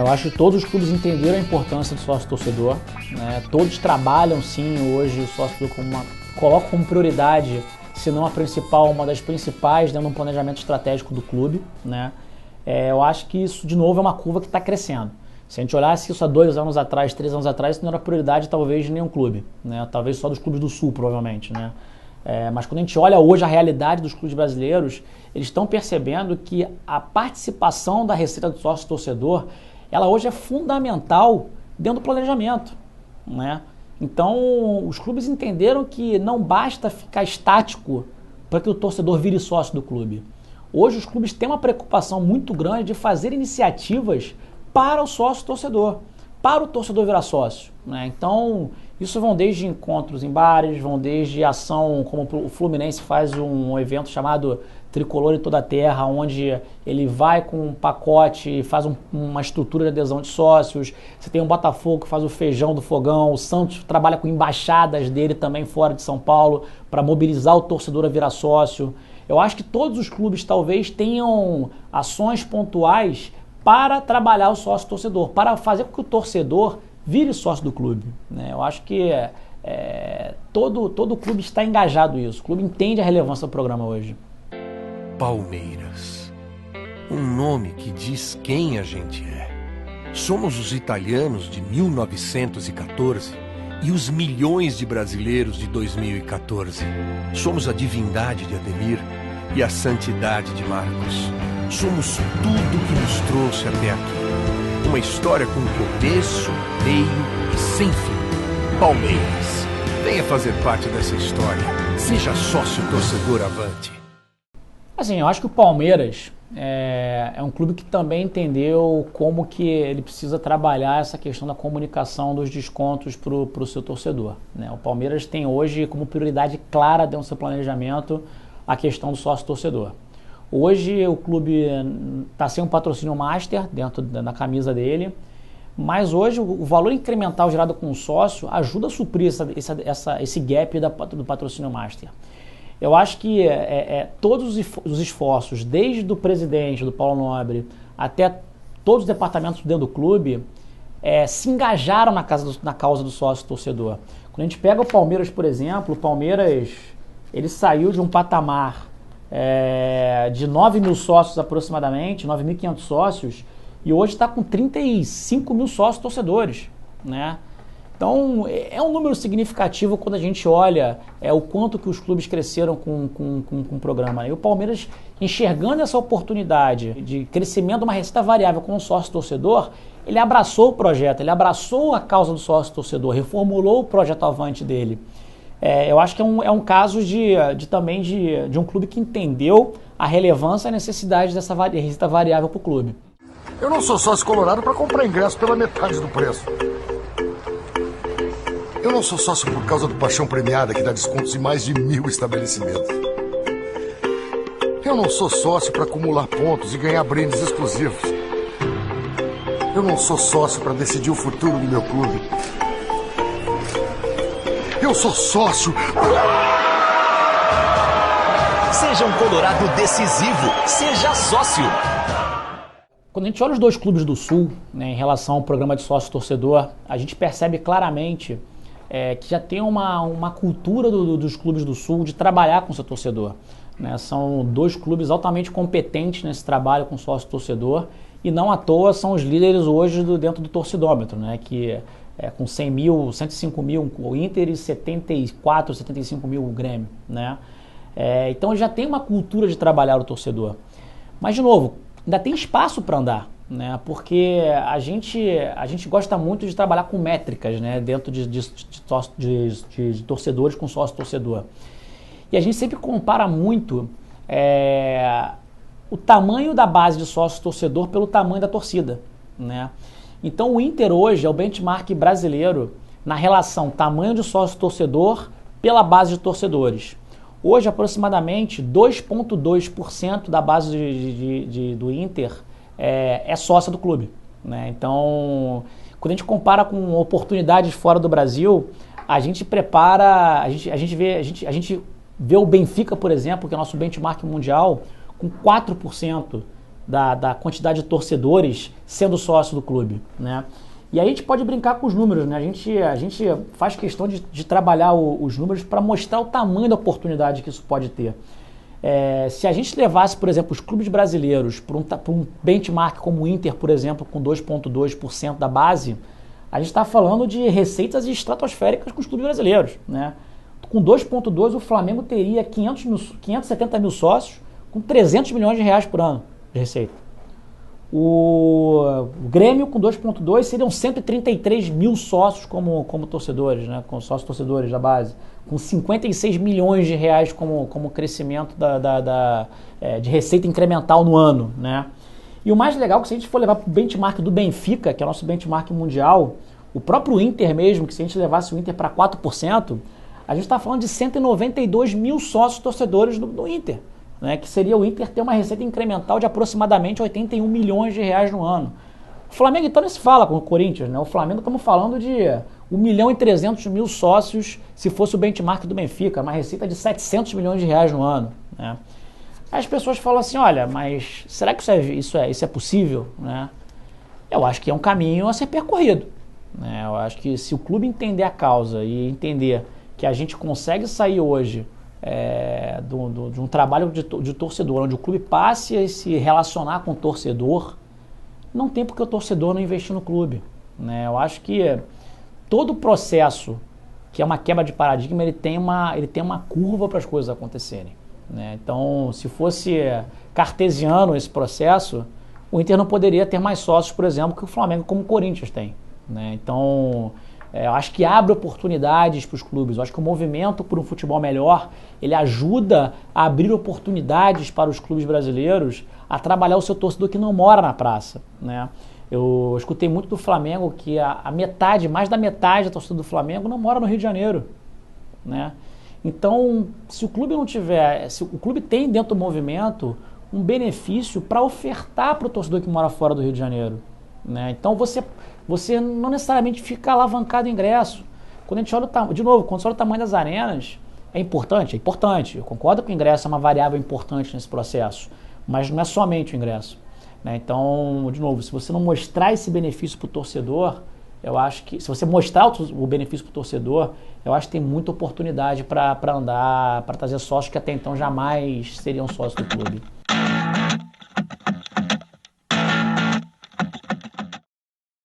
acho que todos os clubes entenderam a importância do sócio-torcedor, né? Todos trabalham sim hoje o sócio-torcedor colocam como prioridade, se não a principal, uma das principais dentro de um planejamento estratégico do clube, né? Eu acho que isso, de novo, é uma curva que está crescendo. Se a gente olhasse isso há 2 anos atrás, 3 anos atrás, isso não era prioridade talvez de nenhum clube, né? Talvez só dos clubes do Sul, provavelmente, né? Mas quando a gente olha hoje a realidade dos clubes brasileiros, eles estão percebendo que a participação da receita do sócio-torcedor, ela hoje é fundamental dentro do planejamento, né? Então, os clubes entenderam que não basta ficar estático para que o torcedor vire sócio do clube. Hoje os clubes têm uma preocupação muito grande de fazer iniciativas para o sócio-torcedor, para o torcedor virar sócio, né? Então, isso vão desde encontros em bares, vão desde ação, como o Fluminense faz um evento chamado Tricolor em Toda a Terra, onde ele vai com um pacote, faz uma estrutura de adesão de sócios. Você tem o Botafogo que faz o feijão do fogão, o Santos trabalha com embaixadas dele também fora de São Paulo para mobilizar o torcedor a virar sócio. Eu acho que todos os clubes talvez tenham ações pontuais para trabalhar o sócio-torcedor, para fazer com que o torcedor vire sócio do clube, né? Eu acho que todo clube está engajado nisso. O clube entende a relevância do programa hoje. Palmeiras. Um nome que diz quem a gente é. Somos os italianos de 1914 e os milhões de brasileiros de 2014. Somos a divindade de Ademir e a santidade de Marcos. Somos tudo que nos trouxe até aqui. Uma história com começo, meio e sem fim. Palmeiras. Venha fazer parte dessa história. Seja sócio torcedor avante. Assim, eu acho que o Palmeiras é um clube que também entendeu como que ele precisa trabalhar essa questão da comunicação dos descontos para o seu torcedor, né? O Palmeiras tem hoje como prioridade clara dentro do seu planejamento a questão do sócio-torcedor. Hoje o clube está sem um patrocínio master dentro da camisa dele, mas hoje o valor incremental gerado com o sócio ajuda a suprir esse gap do patrocínio master. Eu acho que todos os esforços, desde o presidente, do Paulo Nobre, até todos os departamentos dentro do clube, se engajaram na causa do sócio-torcedor. Quando a gente pega o Palmeiras, por exemplo, o Palmeiras ele saiu de um patamar de 9 mil sócios aproximadamente, 9.500 sócios, e hoje está com 35 mil sócios torcedores, né? Então, é um número significativo quando a gente olha o quanto que os clubes cresceram com o programa. E o Palmeiras, enxergando essa oportunidade de crescimento de uma receita variável com o sócio-torcedor, ele abraçou o projeto, ele abraçou a causa do sócio-torcedor, reformulou o projeto avante dele. Eu acho que é um caso também de um clube que entendeu a relevância e a necessidade dessa receita variável para o clube. Eu não sou sócio colorado para comprar ingresso pela metade do preço. Eu não sou sócio por causa do Paixão Premiada, que dá descontos em mais de 1.000 estabelecimentos. Eu não sou sócio para acumular pontos e ganhar brindes exclusivos. Eu não sou sócio para decidir o futuro do meu clube. Eu sou sócio. Seja um colorado decisivo. Seja sócio. Quando a gente olha os dois clubes do Sul, né, em relação ao programa de sócio-torcedor, a gente percebe claramente que já tem uma cultura dos clubes do Sul de trabalhar com o seu torcedor, né? São dois clubes altamente competentes nesse trabalho com o sócio-torcedor e não à toa são os líderes hoje dentro do torcidômetro, né? Que com 100 mil, 105 mil o Inter e 74, 75 mil o Grêmio, né? Então já tem uma cultura de trabalhar o torcedor. Mas, de novo, ainda tem espaço para andar, né? Porque a gente gosta muito de trabalhar com métricas, né? Dentro de torcedores com sócio-torcedor. E a gente sempre compara muito o tamanho da base de sócio-torcedor pelo tamanho da torcida, né? Então o Inter hoje é o benchmark brasileiro na relação tamanho de sócio-torcedor pela base de torcedores. Hoje, aproximadamente 2,2% da base do Inter é sócia do clube, né? Então, quando a gente compara com oportunidades fora do Brasil, a gente prepara, a gente vê o Benfica, por exemplo, que é o nosso benchmark mundial, com 4% da quantidade de torcedores sendo sócio do clube, né? E aí a gente pode brincar com os números, né? A gente faz questão de trabalhar os números para mostrar o tamanho da oportunidade que isso pode ter. Se a gente levasse, por exemplo, os clubes brasileiros para um benchmark como o Inter, por exemplo, com 2,2% da base, a gente está falando de receitas estratosféricas com os clubes brasileiros, né? Com 2,2% o Flamengo teria 570 mil sócios com 300 milhões de reais por ano de receita. O Grêmio com 2,2 seriam 133 mil sócios como torcedores, né? Como sócios torcedores da base, com 56 milhões de reais como crescimento de receita incremental no ano, né? E o mais legal é que se a gente for levar para o benchmark do Benfica, que é o nosso benchmark mundial, o próprio Inter mesmo, que se a gente levasse o Inter para 4%, a gente está falando de 192 mil sócios torcedores no Inter, né, que seria o Inter ter uma receita incremental de aproximadamente 81 milhões de reais no ano. O Flamengo então nem se fala com o Corinthians, né? O Flamengo estamos falando de 1.300.000 sócios se fosse o benchmark do Benfica, uma receita de 700 milhões de reais no ano, né? Aí as pessoas falam assim, olha, mas será que isso é possível, né? Eu acho que é um caminho a ser percorrido, né? Eu acho que se o clube entender a causa e entender que a gente consegue sair hoje de um trabalho de torcedor, onde o clube passe a se relacionar com o torcedor, não tem porque o torcedor não investir no clube, né? Eu acho que todo o processo, que é uma quebra de paradigma, ele tem uma curva para as coisas acontecerem, né? Então, se fosse cartesiano esse processo, o Inter não poderia ter mais sócios, por exemplo, que o Flamengo como o Corinthians tem, né? Então, eu acho que abre oportunidades para os clubes. Eu acho que o movimento por um futebol melhor, ele ajuda a abrir oportunidades para os clubes brasileiros a trabalhar o seu torcedor que não mora na praça, né? Eu escutei muito do Flamengo que mais da metade da torcida do Flamengo não mora no Rio de Janeiro, né? Então, se o clube tem dentro do movimento um benefício para ofertar para o torcedor que mora fora do Rio de Janeiro, né? Então você não necessariamente fica alavancado em ingresso. Quando a gente olha quando você olha o tamanho das arenas, é importante. Eu concordo que o ingresso é uma variável importante nesse processo, mas não é somente o ingresso, né? Então, de novo, se você não mostrar esse benefício para o torcedor, eu acho que, se você mostrar o benefício para o torcedor, eu acho que tem muita oportunidade para trazer sócios que até então jamais seriam sócios do clube.